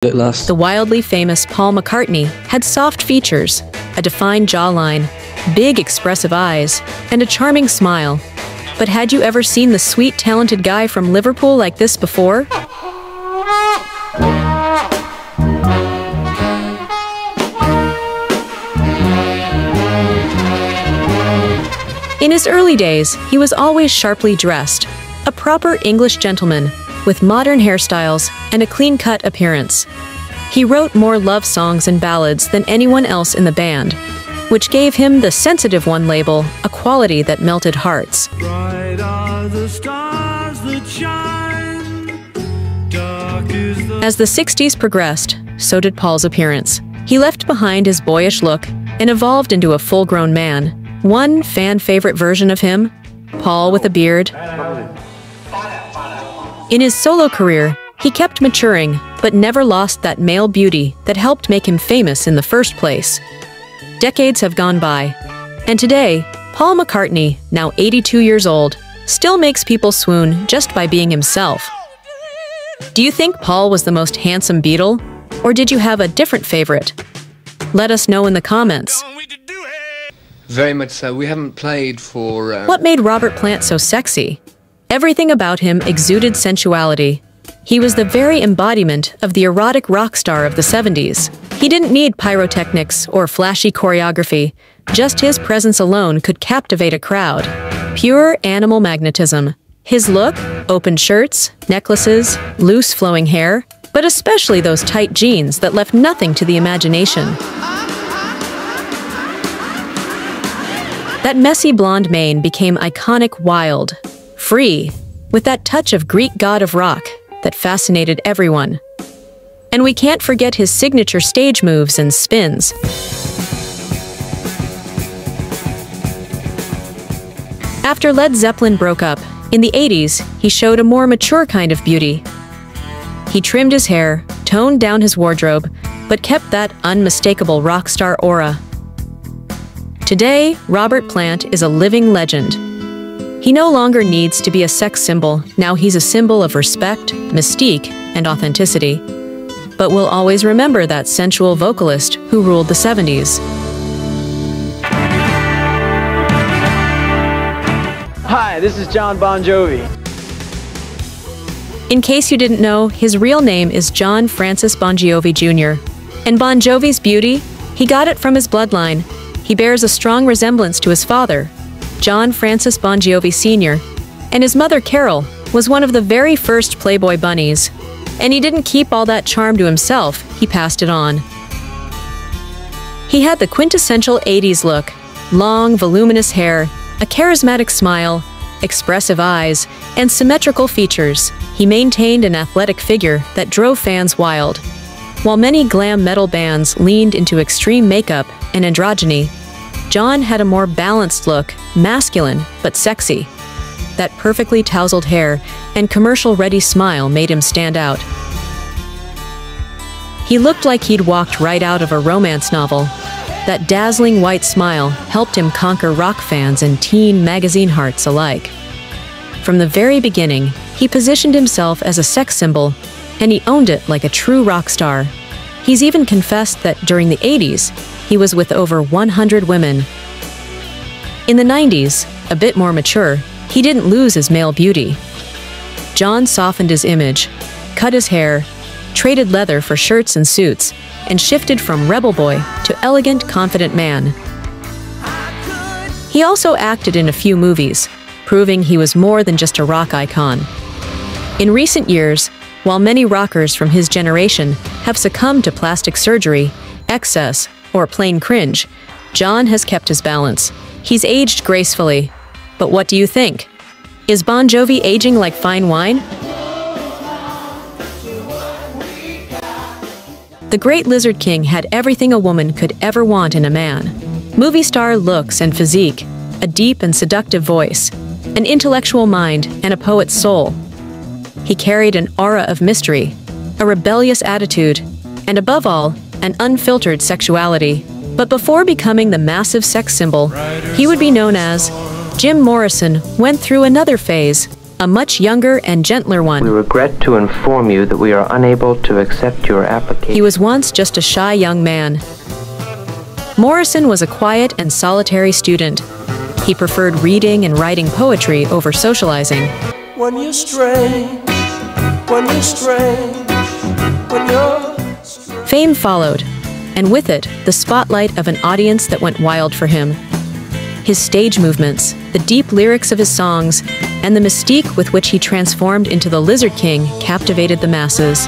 At last. The wildly famous Paul McCartney had soft features, a defined jawline, big expressive eyes, and a charming smile. But had you ever seen the sweet, talented guy from Liverpool like this before? In his early days, he was always sharply dressed, a proper English gentleman, with modern hairstyles and a clean-cut appearance. He wrote more love songs and ballads than anyone else in the band, which gave him the Sensitive One label, a quality that melted hearts. Bright are the stars that shine, dark is the... As the 60s progressed, so did Paul's appearance. He left behind his boyish look and evolved into a full-grown man. One fan-favorite version of him, Paul with a beard. In his solo career, he kept maturing, but never lost that male beauty that helped make him famous in the first place. Decades have gone by, and today, Paul McCartney, now 82 years old, still makes people swoon just by being himself. Do you think Paul was the most handsome Beatle, or did you have a different favorite? Let us know in the comments. Very much so. We haven't played for... What made Robert Plant so sexy? Everything about him exuded sensuality. He was the very embodiment of the erotic rock star of the 70s. He didn't need pyrotechnics or flashy choreography. Just his presence alone could captivate a crowd. Pure animal magnetism. His look, open shirts, necklaces, loose flowing hair, but especially those tight jeans that left nothing to the imagination. That messy blonde mane became iconic, wild, free, with that touch of Greek god of rock that fascinated everyone. And we can't forget his signature stage moves and spins. After Led Zeppelin broke up, in the 80s, he showed a more mature kind of beauty. He trimmed his hair, toned down his wardrobe, but kept that unmistakable rock star aura. Today, Robert Plant is a living legend. He no longer needs to be a sex symbol. Now he's a symbol of respect, mystique, and authenticity. But we'll always remember that sensual vocalist who ruled the 70s. Hi, this is John Bon Jovi. In case you didn't know, his real name is John Francis Bon Jovi Jr. And Bon Jovi's beauty? He got it from his bloodline. He bears a strong resemblance to his father, John Francis Bon Jovi Sr., and his mother, Carol, was one of the very first Playboy bunnies. And he didn't keep all that charm to himself, he passed it on. He had the quintessential 80s look, long, voluminous hair, a charismatic smile, expressive eyes, and symmetrical features. He maintained an athletic figure that drove fans wild. While many glam metal bands leaned into extreme makeup and androgyny, John had a more balanced look, masculine but sexy. That perfectly tousled hair and commercial-ready smile made him stand out. He looked like he'd walked right out of a romance novel. That dazzling white smile helped him conquer rock fans and teen magazine hearts alike. From the very beginning, he positioned himself as a sex symbol, and he owned it like a true rock star. He's even confessed that during the 80s, he was with over 100 women. In the 90s, a bit more mature, he didn't lose his male beauty. John softened his image, cut his hair, traded leather for shirts and suits, and shifted from rebel boy to elegant, confident man. He also acted in a few movies, proving he was more than just a rock icon. In recent years, while many rockers from his generation have succumbed to plastic surgery, excess, or plain cringe, John has kept his balance. He's aged gracefully. But what do you think? Is Bon Jovi aging like fine wine? The great Lizard King had everything a woman could ever want in a man. Movie star looks and physique, a deep and seductive voice, an intellectual mind, and a poet's soul. He carried an aura of mystery, a rebellious attitude, and above all, an unfiltered sexuality. But before becoming the massive sex symbol he would be known as, Jim Morrison went through another phase, a much younger and gentler one. We regret to inform you that we are unable to accept your application. He was once just a shy young man. Morrison was a quiet and solitary student. He preferred reading and writing poetry over socializing. When you're strange, when you're strange, when you're strange. Fame followed, and with it, the spotlight of an audience that went wild for him. His stage movements, the deep lyrics of his songs, and the mystique with which he transformed into the Lizard King captivated the masses.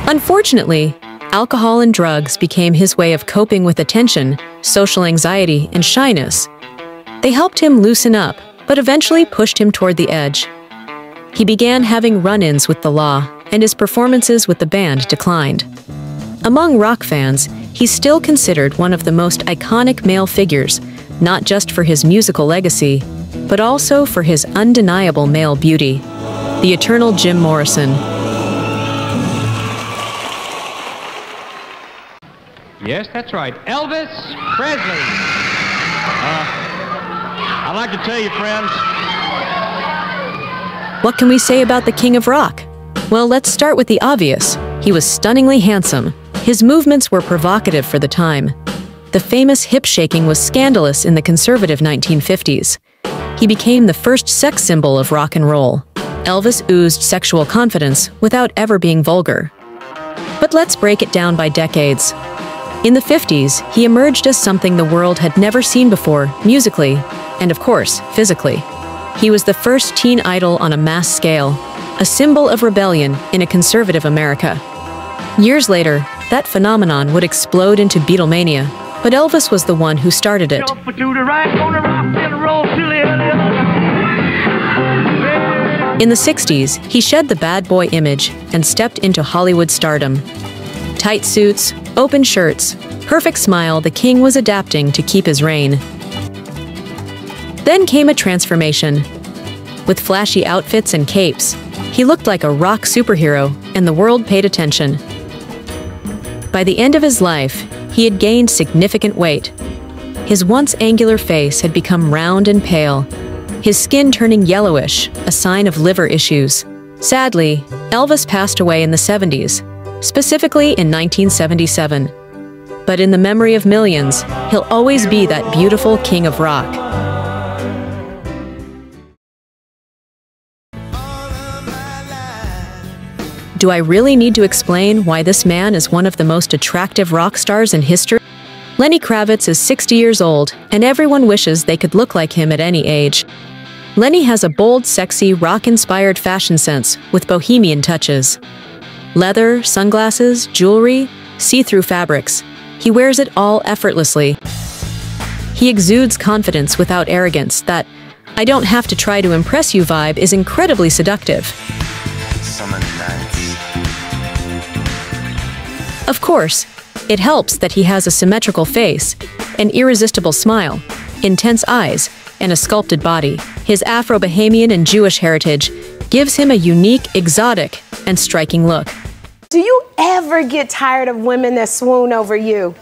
Unfortunately, alcohol and drugs became his way of coping with attention, social anxiety, and shyness. They helped him loosen up, but eventually pushed him toward the edge. He began having run-ins with the law, and his performances with the band declined. Among rock fans, he's still considered one of the most iconic male figures, not just for his musical legacy, but also for his undeniable male beauty. The eternal Jim Morrison. Yes, that's right. Elvis Presley. I'd like to tell you, friends. What can we say about the King of Rock? Well, let's start with the obvious. He was stunningly handsome. His movements were provocative for the time. The famous hip-shaking was scandalous in the conservative 1950s. He became the first sex symbol of rock and roll. Elvis oozed sexual confidence without ever being vulgar. But let's break it down by decades. In the 50s, he emerged as something the world had never seen before, musically, and of course, physically. He was the first teen idol on a mass scale, a symbol of rebellion in a conservative America. Years later, that phenomenon would explode into Beatlemania, but Elvis was the one who started it. In the 60s, he shed the bad boy image and stepped into Hollywood stardom. Tight suits, open shirts, perfect smile, the king was adapting to keep his reign. Then came a transformation. With flashy outfits and capes, he looked like a rock superhero, and the world paid attention. By the end of his life, he had gained significant weight. His once angular face had become round and pale, his skin turning yellowish, a sign of liver issues. Sadly, Elvis passed away in the 70s, specifically in 1977. But in the memory of millions, he'll always be that beautiful king of rock. Do I really need to explain why this man is one of the most attractive rock stars in history? Lenny Kravitz is 60 years old, and everyone wishes they could look like him at any age. Lenny has a bold, sexy, rock-inspired fashion sense with bohemian touches. Leather, sunglasses, jewelry, see-through fabrics. He wears it all effortlessly. He exudes confidence without arrogance. That "I don't have to try to impress you" vibe is incredibly seductive. Of course, it helps that he has a symmetrical face, an irresistible smile, intense eyes, and a sculpted body. His Afro-Bahamian and Jewish heritage gives him a unique, exotic, and striking look. Do you ever get tired of women that swoon over you?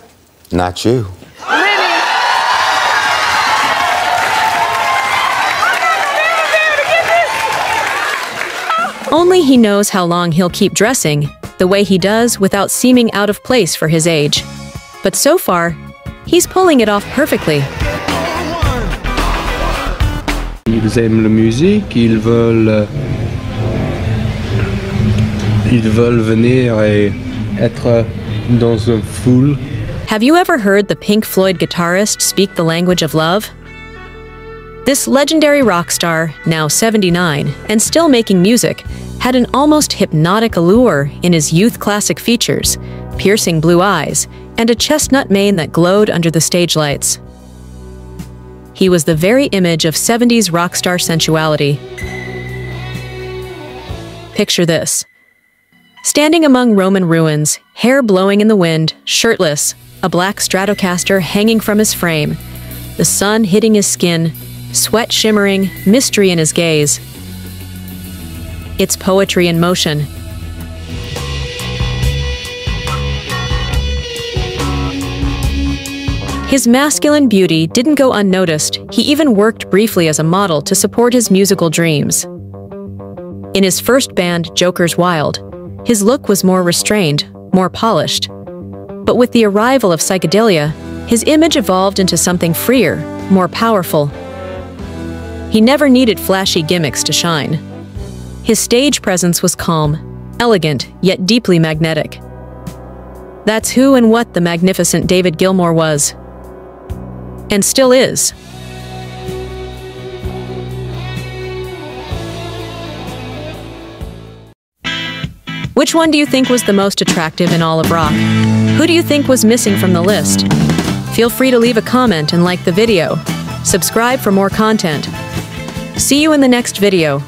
Not you. Really? Only he knows how long he'll keep dressing the way he does without seeming out of place for his age. But so far, he's pulling it off perfectly. Ils aiment la musique, ils veulent venir et être dans une foule. Have you ever heard the Pink Floyd guitarist speak the language of love? This legendary rock star, now 79 and still making music, had an almost hypnotic allure in his youth classic features, piercing blue eyes, and a chestnut mane that glowed under the stage lights. He was the very image of 70s rock star sensuality. Picture this. Standing among Roman ruins, hair blowing in the wind, shirtless, a black Stratocaster hanging from his frame, the sun hitting his skin, sweat shimmering, mystery in his gaze. It's poetry in motion. His masculine beauty didn't go unnoticed. He even worked briefly as a model to support his musical dreams. In his first band, Joker's Wild, his look was more restrained, more polished. But with the arrival of psychedelia, his image evolved into something freer, more powerful. He never needed flashy gimmicks to shine. His stage presence was calm, elegant, yet deeply magnetic. That's who and what the magnificent David Gilmour was. And still is. Which one do you think was the most attractive in all of rock? Who do you think was missing from the list? Feel free to leave a comment and like the video. Subscribe for more content. See you in the next video.